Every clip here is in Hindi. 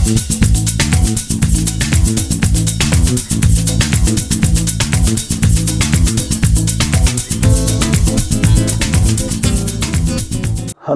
Hello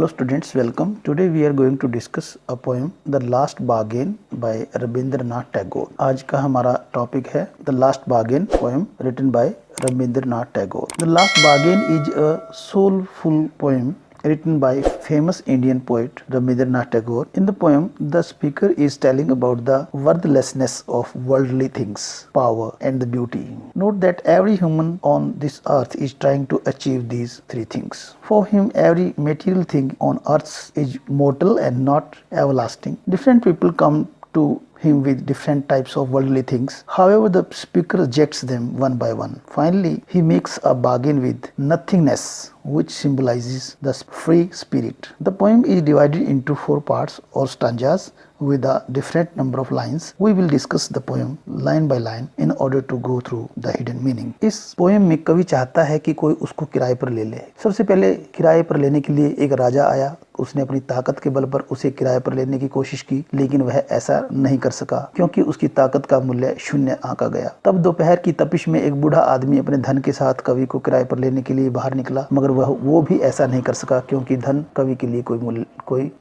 students, welcome. Today we are going to discuss a poem The Last Bargain by Rabindranath Tagore. आज का हमारा टॉपिक है The Last Bargain poem written by Rabindranath Tagore. The Last Bargain is a soulful poem written by famous Indian poet Rabindranath Tagore. In the poem, the speaker is telling about the worthlessness of worldly things, power and the beauty. Note that every human on this earth is trying to achieve these three things. For him, every material thing on earth is mortal and not everlasting. Different people come to him with different types of worldly things. However, the speaker rejects them one by one. Finally, he makes a bargain with nothingness, which symbolizes the free spirit. The poem is divided into 4 parts or stanzas with a different number of lines. We will discuss the poem line by line in order to go through the hidden meaning. इस पोएम में कवि चाहता है कि कोई उसको किराए पर ले ले। सबसे पहले किराए पर लेने के लिए एक राजा आया। उसने अपनी ताकत के बल पर उसे किराए पर लेने की कोशिश की, लेकिन वह ऐसा नहीं कर सका क्योंकि उसकी ताकत का मूल्य शून्य आंका गया। तब दोपहर की तपिश में एक बूढ़ा आदमी अपने धन के साथ कवि को किराए पर लेने के लिए बाहर निकला, मगर वो भी ऐसा नहीं कर सका क्योंकि धन कवि के लिए कोई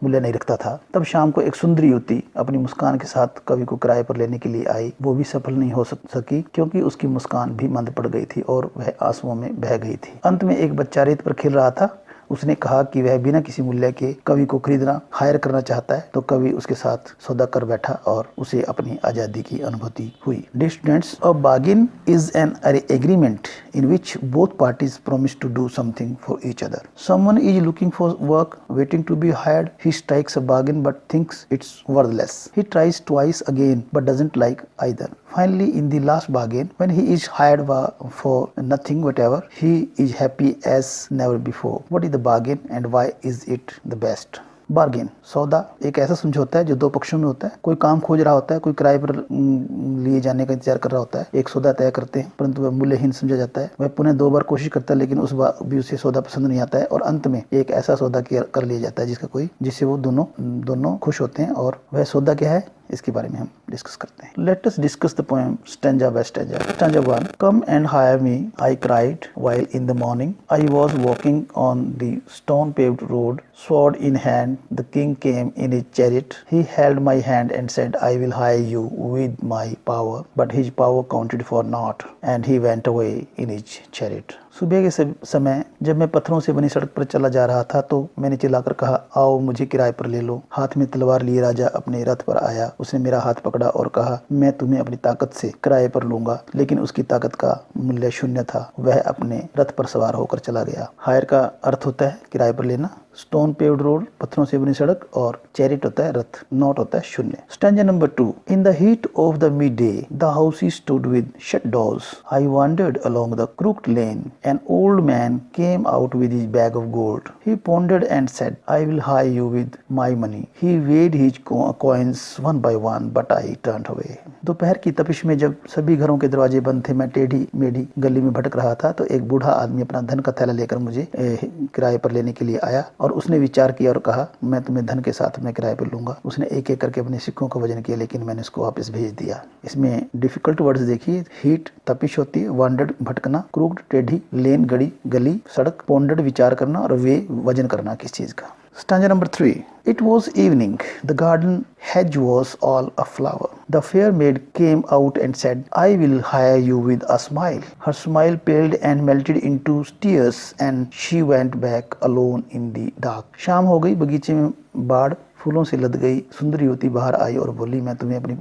मूल्य नहीं रखता था। तब शाम को एक सुंदर युवती अपनी मुस्कान के साथ कवि को किराए पर लेने के लिए आई। वो भी सफल नहीं हो सकी क्योंकि उसकी मुस्कान भी मंद पड़ गई थी और वह आंसुओं में बह गई थी। अंत में एक बच्चा रेत पर खेल रहा था। उसने कहा कि वह बिना किसी मूल्य के कवि को खरीदना हायर करना चाहता है, तो कवि उसके साथ सौदा कर बैठा और उसे अपनी आजादी की अनुभूति हुई। Dear students, a bargain is an agreement in which both parties promise to do something for each other. Someone is looking for work, waiting to be hired. He strikes a bargain but thinks it's worthless. He tries twice again but doesn't like either. Finally, in the last bargain, when he is hired for nothing whatever, he is happy as never before. What is the bargain and why is it the best? Bargain, सौदा एक ऐसा समझौता है जो दो पक्षों में होता है। कोई काम खोज रहा होता है, कोई किराए पर लिए जाने का इंतजार कर रहा होता है। एक सौदा तय करते हैं परंतु वह मूल्यहीन समझा जाता है। वह पुनः 2 बार कोशिश करता है लेकिन उस बार भी उसे सौदा पसंद नहीं आता है और अंत में एक ऐसा सौदा कर लिया जाता है जिससे वो दोनों खुश होते हैं। और वह सौदा क्या है, इसके बारे में हम डिस्कस करते हैं। Let us discuss the poem stanza by stanza. Stanza 1. Come and hire me, I cried while in the morning I was walking on the stone paved road, sword in hand. The king came in his chariot. He held my hand and said, I will hire you with my power. But his power counted for naught, and he went away in his chariot. सुबह के समय जब मैं पत्थरों से बनी सड़क पर चला जा रहा था तो मैंने चिल्लाकर कहा, आओ मुझे किराए पर ले लो। हाथ में तलवार लिए राजा अपने रथ पर आया। उसने मेरा हाथ पकड़ा और कहा, मैं तुम्हें अपनी ताकत से किराए पर लूंगा। लेकिन उसकी ताकत का मूल्य शून्य था। वह अपने रथ पर सवार होकर चला गया। हायर का अर्थ होता है किराए पर लेना, स्टोन पेव्ड रोड पत्थरों से बनी सड़क, और चैरिट होता है रथ, नॉट होता है शून्य। Stanza number 2. In the heat of the mid day the house stood with shut doors I wandered along the crooked lane. An old man came out with his bag of gold. He pondered and said, I will hire you with my money. He weighed his coins one by one, but I turned away. दोपहर की तपिश में जब सभी घरों के दरवाजे बंद थे, मैं टेढ़ी मेढ़ी गली में भटक रहा था, तो एक बूढ़ा आदमी अपना धन का थैला लेकर मुझे किराए पर लेने के लिए आया और उसने विचार किया और कहा, मैं तुम्हें धन के साथ मैं किराए पर लूंगा। उसने एक एक करके अपने सिक्कों का वजन किया लेकिन मैंने उसको वापस भेज दिया। इसमें डिफिकल्ट वर्ड्स देखिए। हीट तपिश होती है, वांडर्ड भटकना, क्रूक्ड टेढ़ी, लेन गली सड़क, पोंडर्ड विचार करना और वे वजन करना किस चीज का। Stanza number 3. It was evening. The garden hedge was all aflower. The fair maid came out and said, I will hire you with a smile. Her smile paled and melted into tears and she went back alone in the dark. शाम हो गई, बगीचे में बाढ़ फूलों से लद गई। सुंदर युवती बाहर आई और बोली, मैं तुम्हें अपनी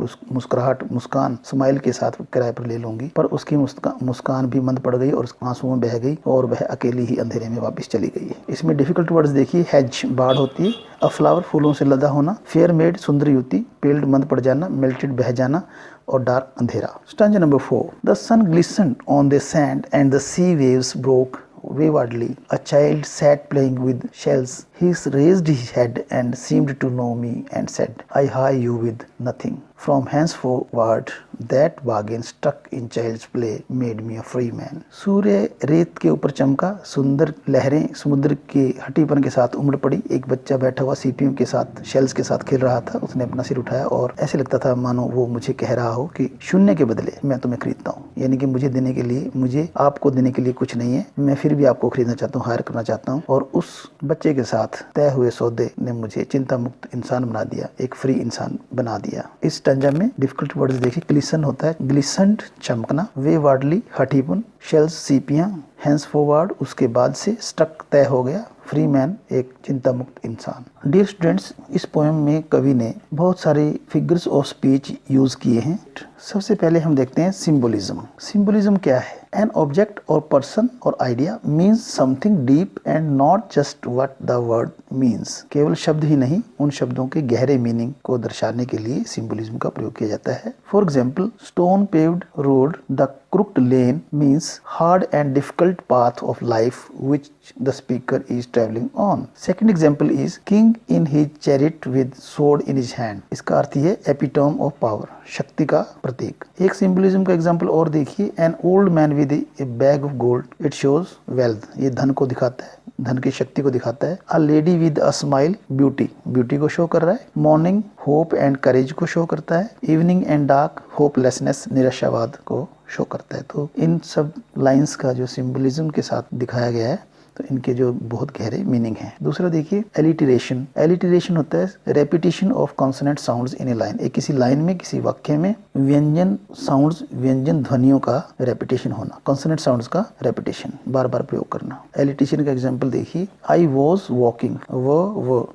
मुस्कान स्माइल के साथ किराए पर ले लूंगी। पर उसकी मुस्कान भी मंद पड़ गई और आंसुओं में बह गई और वह अकेली ही अंधेरे में वापस चली गई। इसमें डिफिकल्ट वर्ड्स देखिए। हेज बाढ़ होती है, अ फ्लावर फूलों से लदा होना, फेयर मेड सुंदर युवती, पेल्ड मंद पड़ जाना, मेल्टेड बह जाना और डार्क अंधेरा। Stanza number 4. The sun glistened on the sand and the sea waves broke waywardly. A child sat playing with shells. He raised his head and seemed to know me and said, I hire you with nothing. From henceforward that bargain stuck in child's play made me a free man. सूर्य रेत के ऊपर चमका, सुंदर लहरें समुद्र के हटीपन के साथ उमड़ पड़ी। एक बच्चा बैठा हुआ सीपियों के साथ, शेल्स के साथ खेल रहा था। उसने अपना सिर उठाया और ऐसे लगता था मानो वो मुझे कह रहा हो कि शून्य के बदले मैं तुम्हें खरीदता हूँ, यानी कि मुझे देने के लिए, मुझे आपको देने के लिए कुछ नहीं है, मैं फिर भी आपको खरीदना चाहता हूँ, हायर करना चाहता हूँ। और उस बच्चे के साथ तय हुए सौदे ने मुझे चिंता मुक्त इंसान बना दिया, एक फ्री इंसान बना दिया। इस स्टैंजा में डिफिकल्ट वर्ड्स देखिए, ग्लिसन होता है, ग्लिसंट चमकना, वे वार्डली हठीपन, शेल्स सीपियां, हैंस फॉरवर्ड उसके बाद से, स्टक तय हो गया, फ्री मैन एक चिंता मुक्त इंसान। डियर स्टूडेंट्स, इस पोएम में कवि ने बहुत सारे फिगर्स ऑफ स्पीच यूज किए हैं। सबसे पहले हम देखते हैं सिंबोलिज्म। सिंबोलिज्म क्या है? एन ऑब्जेक्ट और पर्सन और idea means something deep and not just what the word means. केवल शब्द ही नहीं, उन शब्दों के गहरे मीनिंग को दर्शाने के लिए सिंबोलिज्म का प्रयोग किया जाता है। For example, stone paved road, the crooked lane means hard and difficult path of life which the speaker is traveling on. Second example is king in his chariot with sword in his hand. इसका अर्थ ये epitome of power, शक्ति का प्रतीक। एक सिंबलिज्म का एग्जाम्पल और देखिए, an old man with a bag of gold, it shows wealth, ये धन को दिखाता है, धन की शक्ति को दिखाता है। A lady with a smile, beauty, beauty को शो कर रहा है। मॉर्निंग, होप एंड करेज को शो करता है। इवनिंग एंड डार्क, होपलेसनेस, निराशावाद को शो करता है। तो इन सब लाइंस का जो सिंबलिज्म के साथ दिखाया गया है, तो इनके जो बहुत गहरे मीनिंग हैं। दूसरा देखिए, एलिटरेशन। एलिटरेशन होता है repetition of consonant sounds in A line. एक किसी लाइन में, किसी वाक्य में व्यंजन साउंड्स, व्यंजन ध्वनियों का रेपिटेशन होना, कॉन्सोनेंट साउंड्स का रेपिटेशन, बार बार प्रयोग करना। एलिटरेशन का एग्जांपल देखिए, I was walking,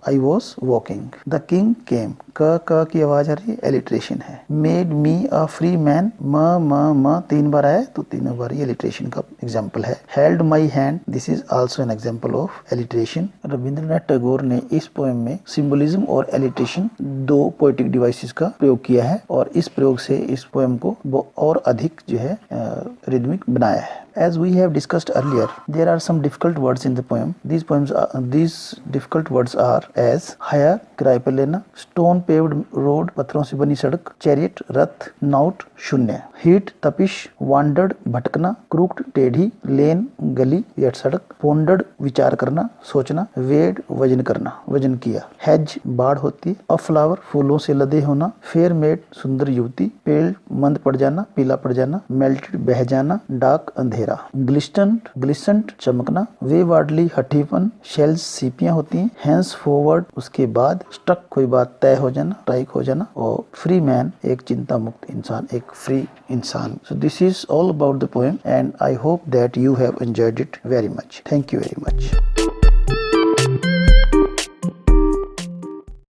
I was walking. The king came, क की आवाज आ रही है, एलिटरेशन है। Made me a free man, म 3 बार आया तो तीनों बार ये एलिटरेशन का एग्जांपल है। Held my hand, this is also an example of alliteration. Rabindranath Tagore ने इस पोएम में सिंबलिज्म और एलिटरेशन, दो पोएटिक डिवाइसेस का प्रयोग किया है और इस प्रयोग से इस पोएम को और अधिक जो है रिदमिक बनाया है। As we have discussed earlier, there are some difficult words in the poem. These difficult words are as hire, किराए पर लेना, stone paved road, पत्थरों से बनी सड़क, chariot, रथ, नाउट, शून्य, heat, तपिश, wandered, भटकना, crooked, टेढ़ी, lane, गली या सड़क, pondered, विचार करना, सोचना, weighed, वजन करना, वजन किया, hedge, बाढ़ होती है, a flower, फूलों से लदे होना, fair maid, सुंदर युवती, pale, मंद पड़ जाना, पीला पड़ जाना, melted, बह जाना, dark, अंधेरा, ग्लिसेंट चमकना, वे वार्डली हठीपन, शेल्स सीपियां होती हैं, हैंस फॉरवर्ड उसके बाद, स्टक कोई बात तय हो जाना, स्ट्राइक हो जाना, और फ्री मैन एक चिंता मुक्त इंसान, एक फ्री इंसान। So this is all about the poem and I hope that you have enjoyed it very much. Thank you very much.